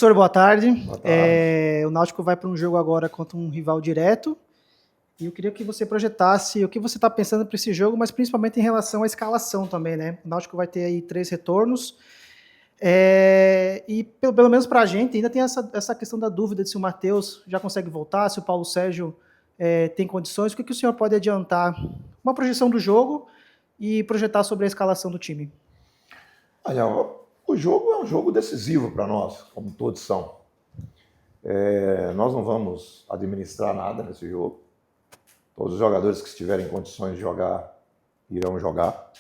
Professor, boa tarde. Boa tarde. O Náutico vai para um jogo agora contra um rival direto. E eu queria que você projetasse o que você está pensando para esse jogo, mas principalmente em relação à escalação também, né? O Náutico vai ter aí 3 retornos. E pelo menos para a gente ainda tem essa questão da dúvida de se o Matheus já consegue voltar, se o Paulo Sérgio tem condições. O que o senhor pode adiantar? Uma projeção do jogo e projetar sobre a escalação do time. Olha, o jogo é um jogo decisivo para nós, como todos são. Nós não vamos administrar nada nesse jogo. Todos os jogadores que estiverem em condições de jogar, irão jogar.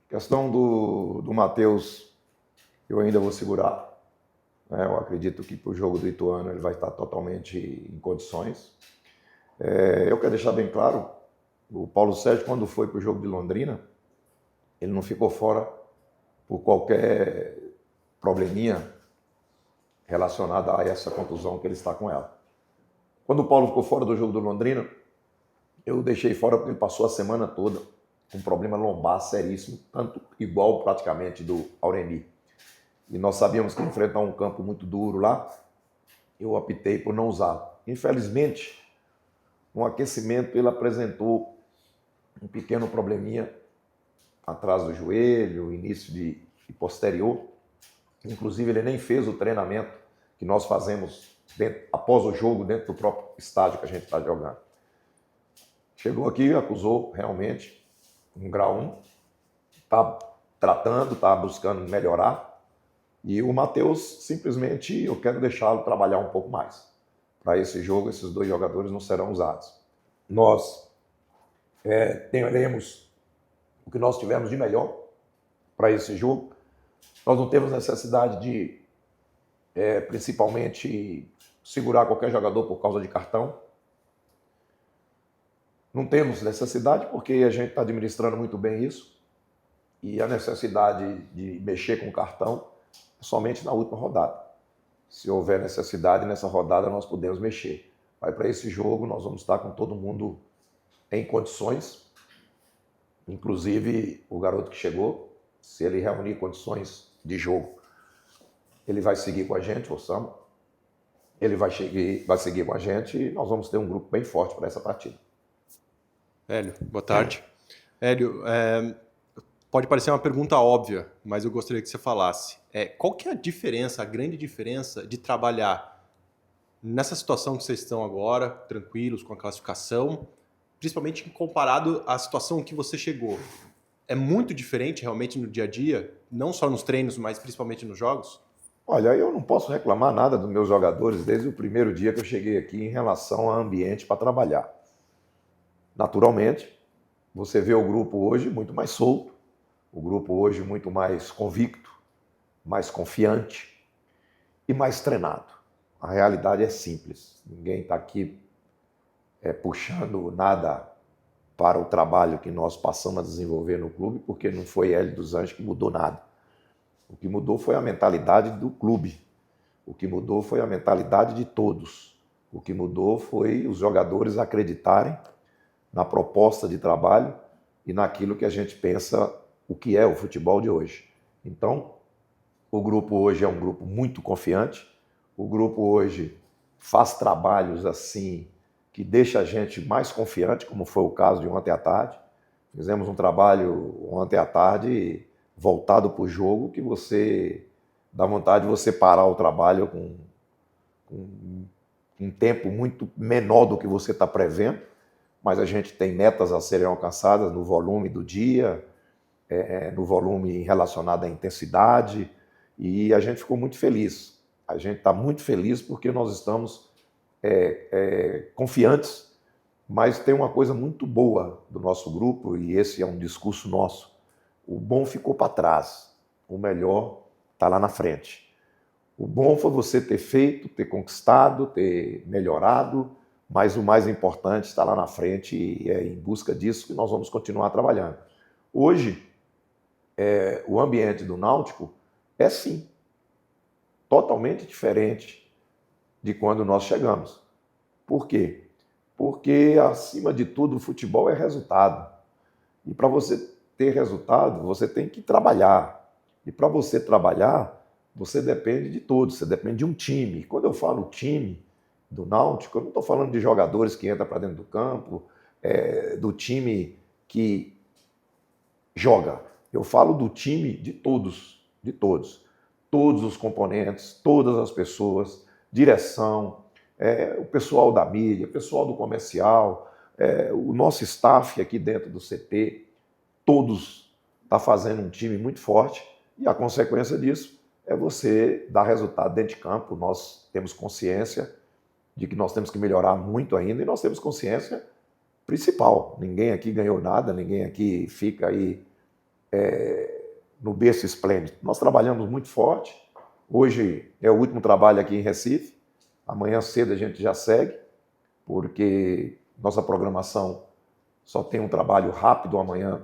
A questão do Matheus, eu ainda vou segurar. Eu acredito que para o jogo do Ituano ele vai estar totalmente em condições. Eu quero deixar bem claro, o Paulo Sérgio, quando foi para o jogo de Londrina, ele não ficou fora por qualquer probleminha relacionado a essa contusão que ele está com ela. Quando o Paulo ficou fora do jogo do Londrina, eu deixei fora porque ele passou a semana toda com um problema lombar seríssimo, tanto igual praticamente do Aureni. E nós sabíamos que enfrentar um campo muito duro lá, eu optei por não usá-lo. Infelizmente, no aquecimento ele apresentou um pequeno probleminha atrás do joelho, início de posterior. Inclusive, ele nem fez o treinamento que nós fazemos após o jogo, dentro do próprio estádio que a gente está jogando. Chegou aqui, acusou realmente um grau 1, está tratando, está buscando melhorar. E o Matheus, simplesmente, eu quero deixá-lo trabalhar um pouco mais. Para esse jogo, esses 2 jogadores não serão usados. Nós teremos o que nós tivemos de melhor para esse jogo. Nós não temos necessidade de, principalmente, segurar qualquer jogador por causa de cartão. Não temos necessidade porque a gente está administrando muito bem isso. E a necessidade de mexer com o cartão é somente na última rodada. Se houver necessidade, nessa rodada nós podemos mexer. Mas para esse jogo nós vamos estar com todo mundo em condições. Inclusive o garoto que chegou, se ele reunir condições de jogo, ele vai seguir com a gente, o Samba. Ele vai seguir com a gente e nós vamos ter um grupo bem forte para essa partida. Hélio, boa tarde. Hélio, pode parecer uma pergunta óbvia, mas eu gostaria que você falasse. Qual que é a diferença, a grande diferença de trabalhar nessa situação que vocês estão agora, tranquilos com a classificação, principalmente comparado à situação que você chegou? É muito diferente realmente no dia a dia, não só nos treinos, mas principalmente nos jogos? Olha, eu não posso reclamar nada dos meus jogadores desde o primeiro dia que eu cheguei aqui em relação ao ambiente para trabalhar. Naturalmente, você vê o grupo hoje muito mais solto, o grupo hoje muito mais convicto, mais confiante e mais treinado. A realidade é simples, ninguém está aqui puxando nada para o trabalho que nós passamos a desenvolver no clube, porque não foi Hélio dos Anjos que mudou nada. O que mudou foi a mentalidade do clube, o que mudou foi a mentalidade de todos, o que mudou foi os jogadores acreditarem na proposta de trabalho e naquilo que a gente pensa o que é o futebol de hoje. Então, o grupo hoje é um grupo muito confiante, o grupo hoje faz trabalhos assim que deixa a gente mais confiante, como foi o caso de ontem à tarde. Fizemos um trabalho ontem à tarde voltado para o jogo que você dá vontade de você parar o trabalho com um tempo muito menor do que você está prevendo, mas a gente tem metas a serem alcançadas no volume do dia, no volume relacionado à intensidade, e a gente ficou muito feliz. A gente está muito feliz porque nós estamos confiantes, mas tem uma coisa muito boa do nosso grupo, e esse é um discurso nosso. O bom ficou para trás, o melhor está lá na frente. O bom foi você ter feito, ter conquistado, ter melhorado, mas o mais importante está lá na frente e é em busca disso que nós vamos continuar trabalhando. Hoje, o ambiente do Náutico é sim, totalmente diferente de quando nós chegamos. Por quê? Porque, acima de tudo, o futebol é resultado. E para você ter resultado, você tem que trabalhar. E para você trabalhar, você depende de todos, você depende de um time. Quando eu falo time do Náutico, eu não estou falando de jogadores que entram para dentro do campo, do time que joga. Eu falo do time de todos, de todos. Todos os componentes, todas as pessoas, direção, o pessoal da mídia, o pessoal do comercial, o nosso staff aqui dentro do CT, todos estão fazendo um time muito forte e a consequência disso é você dar resultado dentro de campo. Nós temos consciência de que nós temos que melhorar muito ainda e nós temos consciência principal. Ninguém aqui ganhou nada, ninguém aqui fica aí no berço esplêndido. Nós trabalhamos muito forte. Hoje é o último trabalho aqui em Recife. Amanhã cedo a gente já segue, porque nossa programação só tem um trabalho rápido amanhã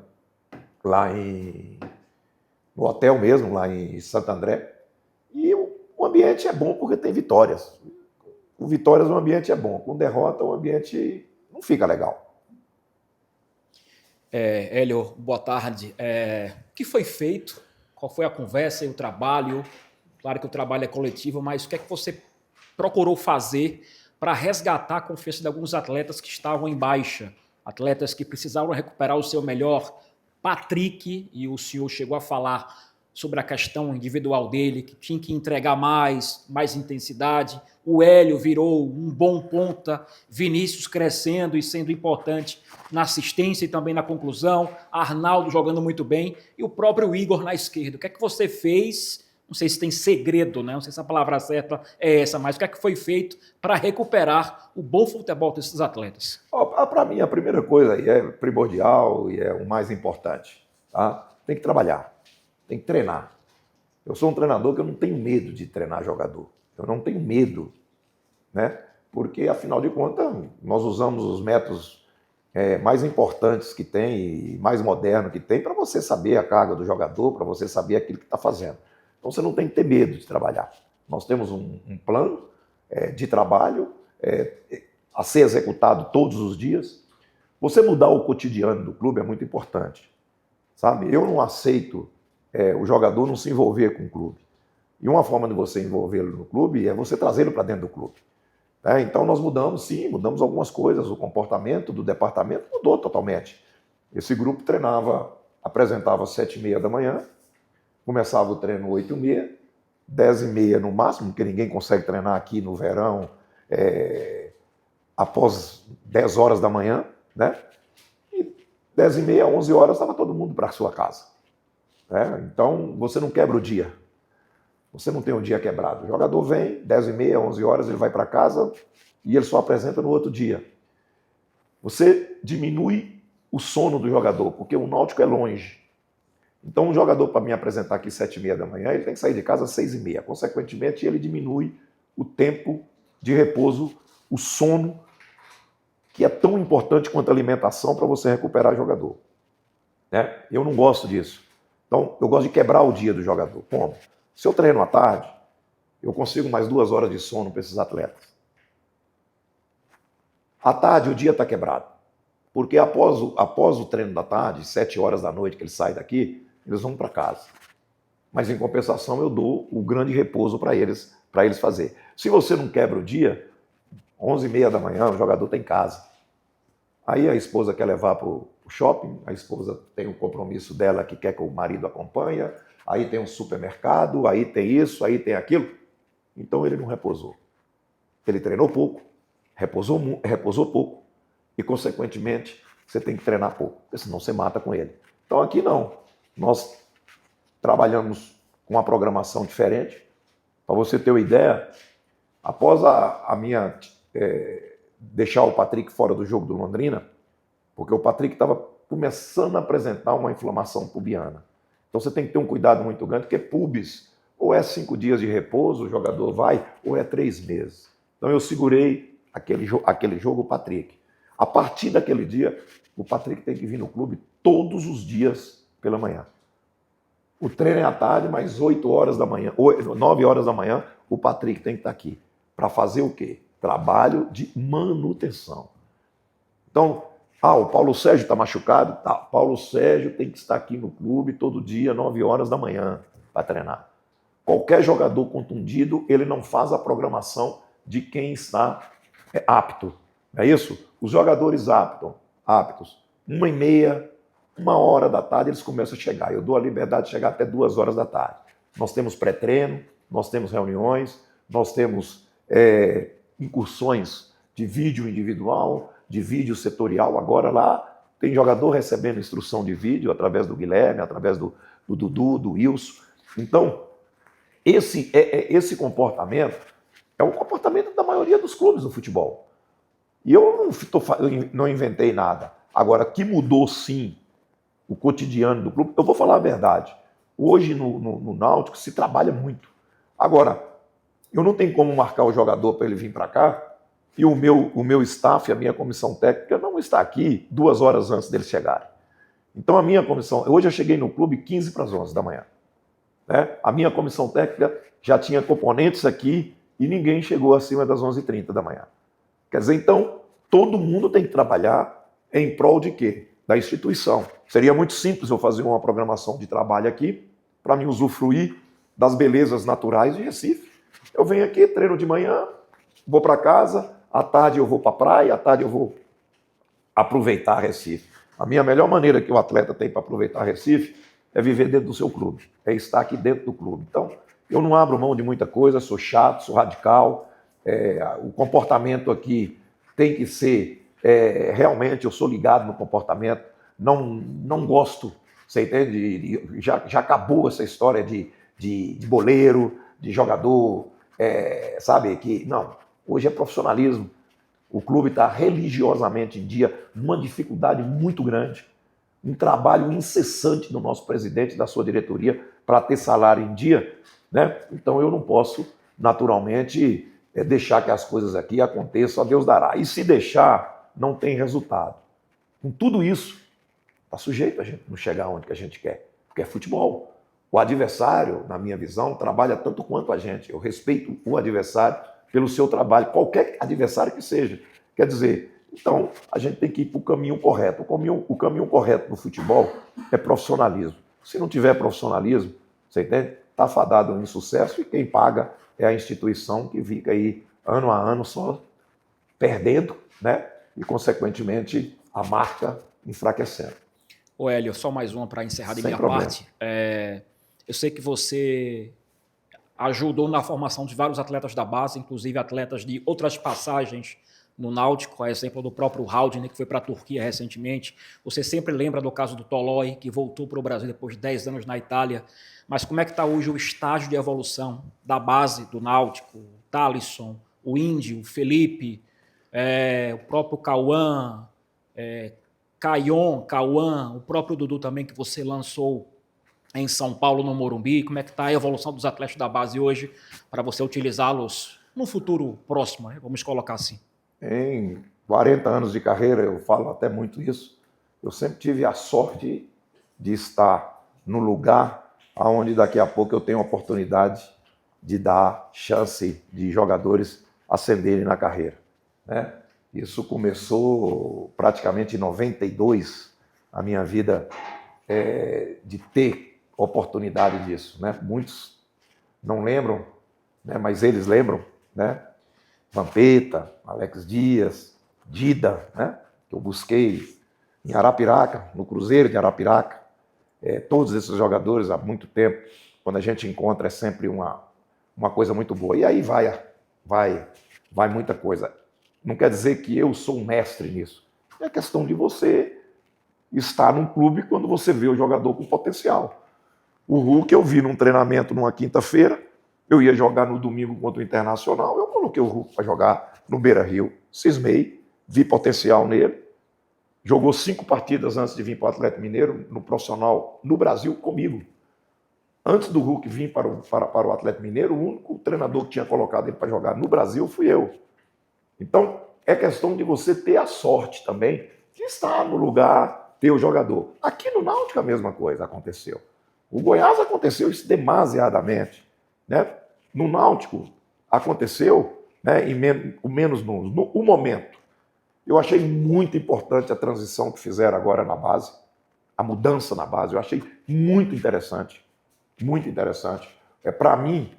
lá no hotel mesmo, lá em Santo André. E o ambiente é bom porque tem vitórias. Com vitórias o ambiente é bom. Com derrota o ambiente não fica legal. Hélio, boa tarde. O que foi feito? Qual foi a conversa e o trabalho? Claro que o trabalho é coletivo, mas o que é que você procurou fazer para resgatar a confiança de alguns atletas que estavam em baixa? Atletas que precisavam recuperar o seu melhor. Patrick, e o senhor chegou a falar sobre a questão individual dele, que tinha que entregar mais intensidade. O Hélio virou um bom ponta, Vinícius crescendo e sendo importante na assistência e também na conclusão, Arnaldo jogando muito bem e o próprio Igor na esquerda. O que é que você fez? Não sei se tem segredo, né? Não sei se a palavra certa é essa, mas o que é que foi feito para recuperar o bom futebol desses atletas? Para mim, a primeira coisa e é primordial e é o mais importante. Tá? Tem que trabalhar, tem que treinar. Eu sou um treinador que eu não tenho medo de treinar jogador. Eu não tenho medo, né? Porque, afinal de contas, nós usamos os métodos mais importantes que tem e mais modernos que tem para você saber a carga do jogador, para você saber aquilo que está fazendo. Então, você não tem que ter medo de trabalhar. Nós temos um plano de trabalho a ser executado todos os dias. Você mudar o cotidiano do clube é muito importante, sabe? Eu não aceito o jogador não se envolver com o clube. E uma forma de você envolvê-lo no clube é você trazê-lo para dentro do clube. Então nós mudamos, sim, mudamos algumas coisas. O comportamento do departamento mudou totalmente. Esse grupo treinava, apresentava às 7h30 da manhã, começava o treino às 8h30, 10h30 no máximo, porque ninguém consegue treinar aqui no verão após 10 horas da manhã, né? E 10h30, 11 horas, estava todo mundo para a sua casa. Então, você não quebra o dia. Você não tem o dia quebrado. O jogador vem, 10h30, 11 horas, ele vai para casa e ele só apresenta no outro dia. Você diminui o sono do jogador, porque o Náutico é longe. Então, um jogador, para me apresentar aqui às 7h30 da manhã, ele tem que sair de casa às 6h30. Consequentemente, ele diminui o tempo de repouso, o sono, que é tão importante quanto a alimentação para você recuperar o jogador. Eu não gosto disso. Então, eu gosto de quebrar o dia do jogador. Como? Se eu treino à tarde, eu consigo mais 2 horas de sono para esses atletas. À tarde, o dia está quebrado. Porque após o treino da tarde, 7 horas da noite que eles saem daqui, eles vão para casa. Mas, em compensação, eu dou o grande repouso para eles fazer. Se você não quebra o dia, 11h30 da manhã, o jogador está em casa. Aí a esposa quer levar para o shopping, a esposa tem um compromisso dela que quer que o marido acompanhe, aí tem um supermercado, aí tem isso, aí tem aquilo. Então ele não repousou. Ele treinou pouco, repousou pouco e, consequentemente, você tem que treinar pouco, porque senão você mata com ele. Então aqui não. Nós trabalhamos com uma programação diferente. Para você ter uma ideia, após a minha deixar o Patrick fora do jogo do Londrina, porque o Patrick estava começando a apresentar uma inflamação pubiana. Então você tem que ter um cuidado muito grande, porque pubis ou é 5 dias de repouso, o jogador vai, ou é 3 meses. Então eu segurei aquele jogo, o Patrick. A partir daquele dia, o Patrick tem que vir no clube todos os dias pela manhã. O treino é à tarde, mas 8 horas da manhã, 9 horas da manhã, o Patrick tem que estar aqui. Para fazer o quê? Trabalho de manutenção. Então, o Paulo Sérgio está machucado? Tá. Paulo Sérgio tem que estar aqui no clube todo dia, 9 horas da manhã, para treinar. Qualquer jogador contundido, ele não faz a programação de quem está apto. Não é isso? Os jogadores aptos, 1h30, 1h da tarde, eles começam a chegar. Eu dou a liberdade de chegar até 2h da tarde. Nós temos pré-treino, nós temos reuniões, nós temos incursões de vídeo individual, de vídeo setorial. Agora lá tem jogador recebendo instrução de vídeo através do Guilherme, através do Dudu, do Wilson. Então, esse comportamento é o comportamento da maioria dos clubes do futebol. E eu não inventei nada. Agora, que mudou sim o cotidiano do clube, eu vou falar a verdade. Hoje no Náutico se trabalha muito. Agora, eu não tenho como marcar o jogador para ele vir para cá e o meu staff, a minha comissão técnica não está aqui 2 horas antes deles chegarem. Então a minha comissão, hoje eu cheguei no clube 15 para as 11 da manhã. Né? A minha comissão técnica já tinha componentes aqui e ninguém chegou acima das 11h30 da manhã. Quer dizer, então, todo mundo tem que trabalhar em prol de quê? Da instituição. Seria muito simples eu fazer uma programação de trabalho aqui para me usufruir das belezas naturais de Recife. Eu venho aqui, treino de manhã, vou para casa, à tarde eu vou para a praia, à tarde eu vou aproveitar Recife. A minha melhor maneira que o atleta tem para aproveitar Recife é viver dentro do seu clube, é estar aqui dentro do clube. Então, eu não abro mão de muita coisa, sou chato, sou radical, o comportamento aqui tem que ser, realmente, eu sou ligado no comportamento, não gosto, você entende? Já acabou essa história de boleiro, de jogador, sabe, que não, hoje é profissionalismo. O clube está religiosamente em dia, numa dificuldade muito grande, um trabalho incessante do nosso presidente, da sua diretoria, para ter salário em dia, né? Então eu não posso, naturalmente, deixar que as coisas aqui aconteçam, a Deus dará. E se deixar, não tem resultado. Com tudo isso, está sujeito a gente não chegar onde que a gente quer, porque é futebol. O adversário, na minha visão, trabalha tanto quanto a gente. Eu respeito o adversário pelo seu trabalho, qualquer adversário que seja. Quer dizer, então, a gente tem que ir para o caminho correto. O caminho correto no futebol é profissionalismo. Se não tiver profissionalismo, você entende? Está fadado em sucesso e quem paga é a instituição que fica aí ano a ano só perdendo, né? E, consequentemente, a marca enfraquecendo. Ô Hélio, só mais uma para encerrar de minha parte. Eu sei que você ajudou na formação de vários atletas da base, inclusive atletas de outras passagens no Náutico, a exemplo do próprio Haldane, que foi para a Turquia recentemente. Você sempre lembra do caso do Tolói, que voltou para o Brasil depois de 10 anos na Itália. Mas como é que está hoje o estágio de evolução da base do Náutico? O Thalisson, o Índio, o Felipe, o próprio Cauã, Cauã, o próprio Dudu também, que você lançou em São Paulo, no Morumbi. Como é que está a evolução dos atletas da base hoje para você utilizá-los no futuro próximo, né? Vamos colocar assim. Em 40 anos de carreira, eu falo até muito isso, eu sempre tive a sorte de estar no lugar onde daqui a pouco eu tenho a oportunidade de dar chance de jogadores ascenderem na carreira, né? Isso começou praticamente em 92, a minha vida de ter oportunidade disso, né? Muitos não lembram, né? Mas eles lembram, né? Vampeta, Alex Dias, Dida, né? Que eu busquei em Arapiraca, no Cruzeiro de Arapiraca. Todos esses jogadores há muito tempo, quando a gente encontra, é sempre uma coisa muito boa. E aí vai muita coisa. Não quer dizer que eu sou um mestre nisso. É questão de você estar num clube quando você vê o jogador com potencial. O Hulk eu vi num treinamento numa quinta-feira, eu ia jogar no domingo contra o Internacional, eu coloquei o Hulk para jogar no Beira-Rio, cismei, vi potencial nele, jogou 5 partidas antes de vir para o Atlético Mineiro, no profissional, no Brasil, comigo. Antes do Hulk vir para o Atlético Mineiro, o único treinador que tinha colocado ele para jogar no Brasil fui eu. Então, é questão de você ter a sorte também de estar no lugar, ter o jogador. Aqui no Náutico a mesma coisa aconteceu. O Goiás aconteceu isso demasiadamente, né? No Náutico aconteceu, né, menos no momento. Eu achei muito importante a transição que fizeram agora na base, a mudança na base. Eu achei muito interessante, Para mim,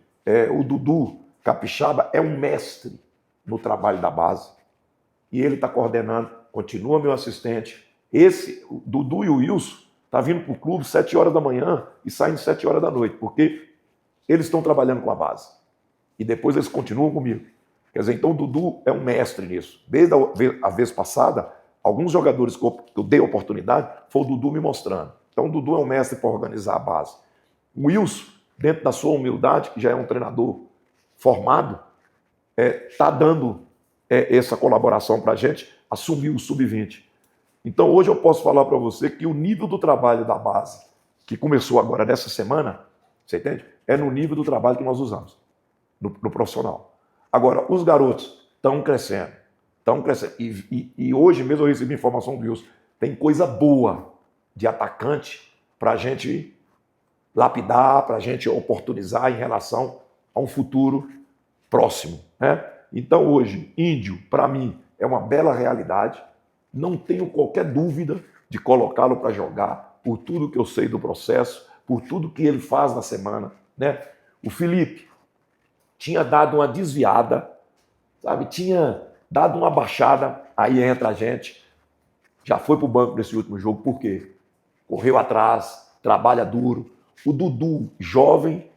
o Dudu Capixaba é um mestre no trabalho da base. E ele está coordenando, continua meu assistente. O Dudu e o Wilson estão vindo para o clube 7 horas da manhã e saindo 7 horas da noite, porque eles estão trabalhando com a base. E depois eles continuam comigo. Quer dizer, então o Dudu é um mestre nisso. Desde a vez passada, alguns jogadores que eu dei oportunidade, foi o Dudu me mostrando. Então o Dudu é um mestre para organizar a base. O Wilson, dentro da sua humildade, que já é um treinador formado, está dando essa colaboração para a gente assumir o sub-20. Então hoje eu posso falar para você que o nível do trabalho da base, que começou agora nessa semana, você entende? É no nível do trabalho que nós usamos, no profissional. Agora, os garotos estão crescendo. E hoje mesmo eu recebi informação do Wilson, tem coisa boa de atacante para a gente lapidar, para a gente oportunizar em relação a um futuro próximo, né? Então hoje, Índio, para mim, é uma bela realidade. Não tenho qualquer dúvida de colocá-lo para jogar, por tudo que eu sei do processo, por tudo que ele faz na semana, né? O Felipe tinha dado uma desviada, sabe? Tinha dado uma baixada, aí entra a gente, já foi para o banco nesse último jogo, por quê? Correu atrás, trabalha duro. O Dudu, jovem,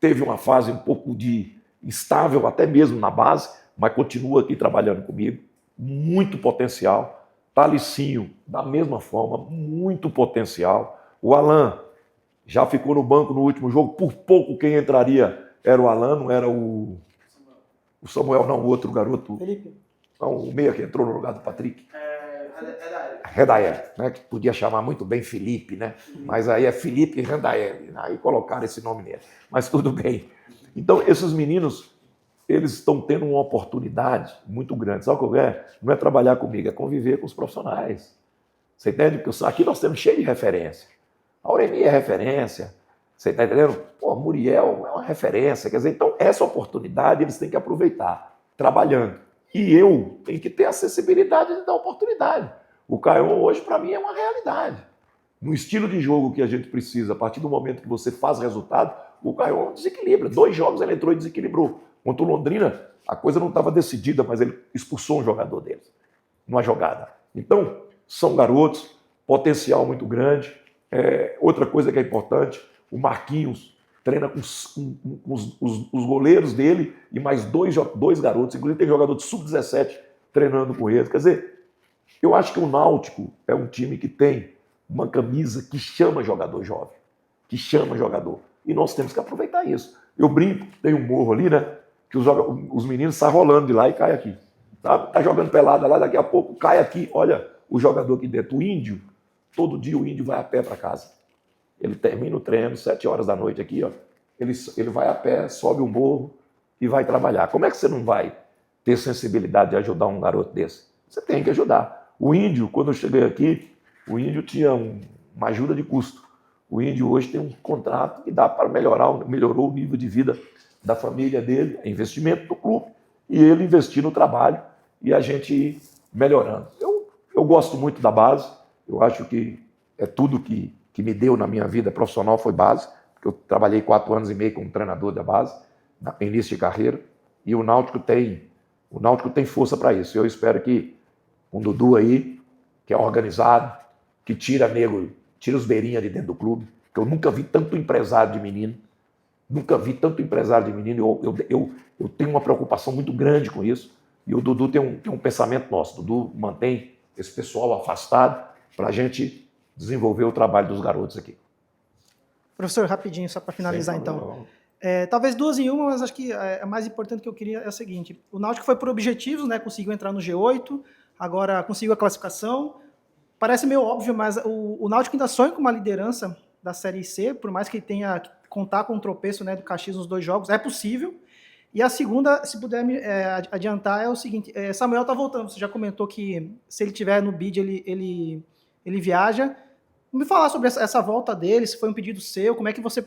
teve uma fase um pouco instável, até mesmo na base, mas continua aqui trabalhando comigo, muito potencial. Talicinho, da mesma forma, muito potencial. O Alan já ficou no banco no último jogo, por pouco quem entraria era o Alan, não era o Samuel, não, o outro garoto. Felipe. Não, o meia que entrou no lugar do Patrick. Redael, né? Que podia chamar muito bem Felipe, né? Mas aí é Felipe Redael. Aí colocaram esse nome nele. Mas tudo bem. Então, esses meninos, eles estão tendo uma oportunidade muito grande. Sabe o que é? Não é trabalhar comigo, é conviver com os profissionais. Você entende? Porque aqui nós temos cheio de referência. A Auremi é referência. Você está entendendo? Pô, Muriel é uma referência. Quer dizer, então, essa oportunidade eles têm que aproveitar, trabalhando. E eu tenho que ter a acessibilidade de dar oportunidade. O Caio hoje, para mim, é uma realidade. No estilo de jogo que a gente precisa, a partir do momento que você faz resultado, o Caio desequilibra. 2 jogos ele entrou e desequilibrou. Contra o Londrina, a coisa não estava decidida, mas ele expulsou um jogador deles, numa jogada. Então, são garotos, potencial muito grande. Outra coisa que é importante, o Marquinhos treina com os goleiros dele e mais dois garotos, inclusive tem jogador de sub-17 treinando com eles. Quer dizer, eu acho que o Náutico é um time que tem uma camisa que chama jogador jovem, que chama jogador. E nós temos que aproveitar isso. Eu brinco, tem um morro ali, né? Que os meninos saem rolando de lá e caem aqui. Tá jogando pelada lá, daqui a pouco cai aqui. Olha o jogador aqui dentro. O Índio, todo dia o Índio vai a pé para casa. Ele termina o treino, 7 horas da noite aqui, ó. Ele vai a pé, sobe o morro e vai trabalhar. Como é que você não vai ter sensibilidade de ajudar um garoto desse? Você tem que ajudar. O Índio, quando eu cheguei aqui, o Índio tinha uma ajuda de custo. O Índio hoje tem um contrato que dá para melhorou o nível de vida da família dele, é investimento do clube, e ele investir no trabalho e a gente ir melhorando. Eu gosto muito da base, eu acho que é tudo que me deu na minha vida profissional foi base, porque eu trabalhei 4 anos e meio como treinador da base, no início de carreira, e o Náutico tem força para isso. Eu espero que o Dudu aí, que é organizado, que tira os beirinhas de dentro do clube, que eu nunca vi tanto empresário de menino, eu tenho uma preocupação muito grande com isso, e o Dudu tem um pensamento nosso. O Dudu mantém esse pessoal afastado para a gente desenvolver o trabalho dos garotos aqui. Professor, rapidinho, só para finalizar então. Talvez 2 em 1, mas acho que a mais importante que eu queria é o seguinte: o Náutico foi por objetivos, né? Conseguiu entrar no G8, agora conseguiu a classificação. Parece meio óbvio, mas o Náutico ainda sonha com uma liderança da Série C, por mais que ele tenha que contar com o tropeço, né, do Caxias nos 2 jogos, é possível. E a segunda, se puder me adiantar, é o seguinte: Samuel está voltando, você já comentou que se ele estiver no bid, ele viaja. Me falar sobre essa volta dele, se foi um pedido seu, como é que você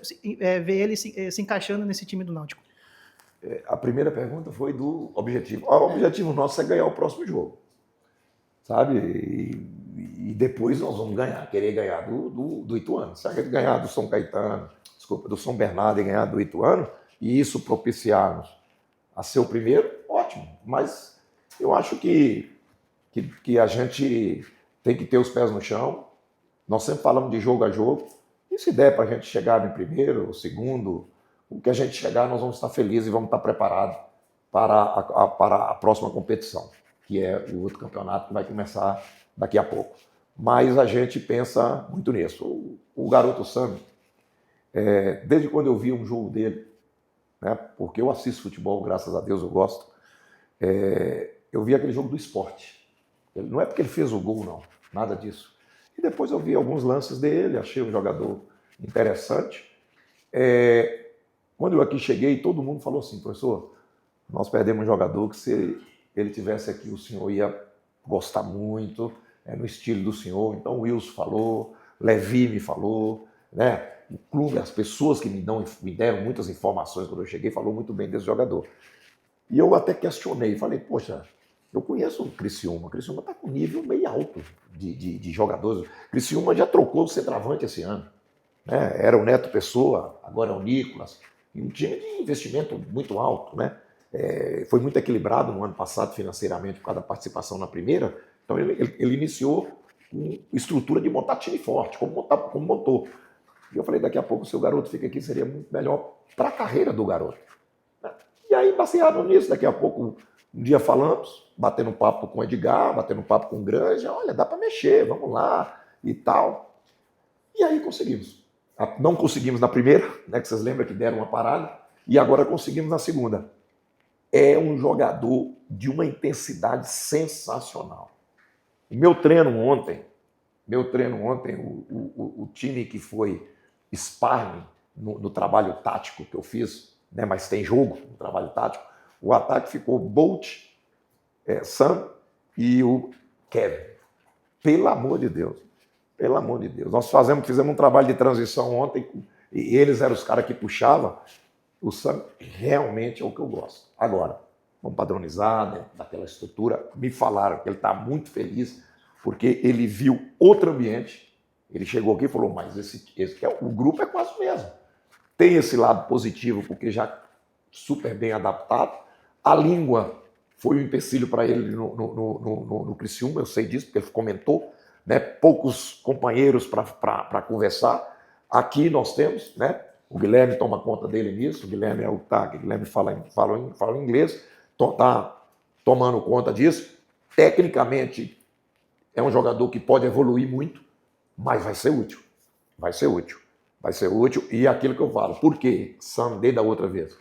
vê ele se encaixando nesse time do Náutico? A primeira pergunta foi do objetivo. O objetivo nosso é ganhar o próximo jogo, sabe? E depois nós vamos querer ganhar do Ituano. Se a gente ganhar do São Caetano, desculpa, do São Bernardo e ganhar do Ituano, e isso propiciar-nos a ser o primeiro, ótimo. Mas eu acho que a gente tem que ter os pés no chão. Nós sempre falamos de jogo a jogo. E se der para a gente chegar no primeiro, segundo, o que a gente chegar, nós vamos estar felizes e vamos estar preparados para a próxima competição, que é o outro campeonato que vai começar daqui a pouco. Mas a gente pensa muito nisso. O garoto Sam, desde quando eu vi um jogo dele, né, porque eu assisto futebol, graças a Deus eu gosto, eu vi aquele jogo do Sport. Não é porque ele fez o gol, não, nada disso. E depois eu vi alguns lances dele, achei um jogador interessante. Quando eu aqui cheguei, todo mundo falou assim, professor, nós perdemos um jogador que se ele tivesse aqui, o senhor ia gostar muito, no estilo do senhor. Então o Wilson falou, Levi me falou, né? O clube, as pessoas que me deram muitas informações quando eu cheguei, falou muito bem desse jogador. E eu até questionei, falei, poxa, eu conheço o Criciúma está com nível meio alto de jogadores. O Criciúma já trocou o centroavante esse ano, né? Era o Neto Pessoa, agora é o Nicolas, e um time de investimento muito alto, né? Foi muito equilibrado no ano passado financeiramente por causa da participação na primeira, então ele iniciou com estrutura de montar time forte, como montou. E eu falei, daqui a pouco se o garoto fica aqui seria muito melhor para a carreira do garoto. E aí, baseado nisso, daqui a pouco, um dia falamos, batendo um papo com o Edgar, batendo um papo com o Granja, olha, dá para mexer, vamos lá e tal. E aí conseguimos. Não conseguimos na primeira, né, que vocês lembram que deram uma parada, e agora conseguimos na segunda. É um jogador de uma intensidade sensacional. O meu treino ontem, o time que foi sparring no trabalho tático que eu fiz, né, mas tem jogo no trabalho tático, o ataque ficou Bolt, Sam e o Kevin. Pelo amor de Deus. Pelo amor de Deus. Nós fizemos um trabalho de transição ontem e eles eram os caras que puxavam. O Sam realmente é o que eu gosto. Agora, vamos padronizar, né, daquela estrutura. Me falaram que ele está muito feliz porque ele viu outro ambiente. Ele chegou aqui e falou, mas o grupo é quase o mesmo. Tem esse lado positivo porque já super bem adaptado. A língua foi um empecilho para ele no Criciúma, eu sei disso, porque ele comentou, né? Poucos companheiros para conversar. Aqui nós temos, né? O Guilherme toma conta dele nisso, o Guilherme é o TAG, o Guilherme fala inglês, está tomando conta disso. Tecnicamente, é um jogador que pode evoluir muito, mas vai ser útil. Vai ser útil. Vai ser útil. E aquilo que eu falo, por quê? Sam, desde a outra vez.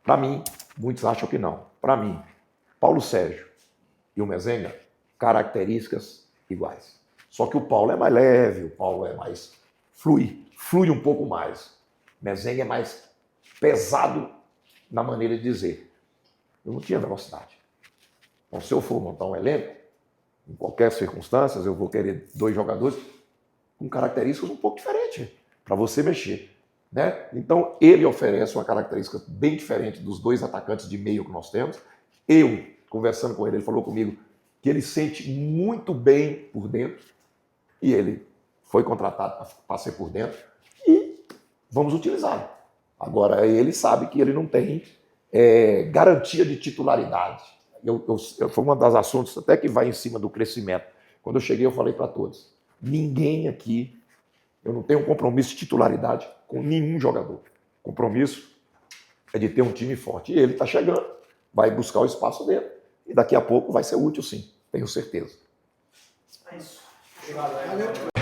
Para mim, muitos acham que não. Para mim, Paulo Sérgio e o Mezenga, características iguais. Só que o Paulo é mais leve, o Paulo é mais flui um pouco mais. Mezenga é mais pesado na maneira de dizer. Eu não tinha velocidade. Então, se eu for montar um elenco, em qualquer circunstância, eu vou querer 2 jogadores com características um pouco diferentes para você mexer, né? Então, ele oferece uma característica bem diferente dos 2 atacantes de meio que nós temos. Eu, conversando com ele falou comigo que ele sente muito bem por dentro e ele foi contratado para ser por dentro e vamos utilizá-lo. Agora, ele sabe que ele não tem garantia de titularidade. Foi uma das assuntos até que vai em cima do crescimento. Quando eu cheguei, eu falei para todos, ninguém aqui, eu não tenho um compromisso de titularidade com nenhum jogador. O compromisso é de ter um time forte. E ele está chegando, vai buscar o espaço dele. E daqui a pouco vai ser útil sim, tenho certeza. É isso. Valeu.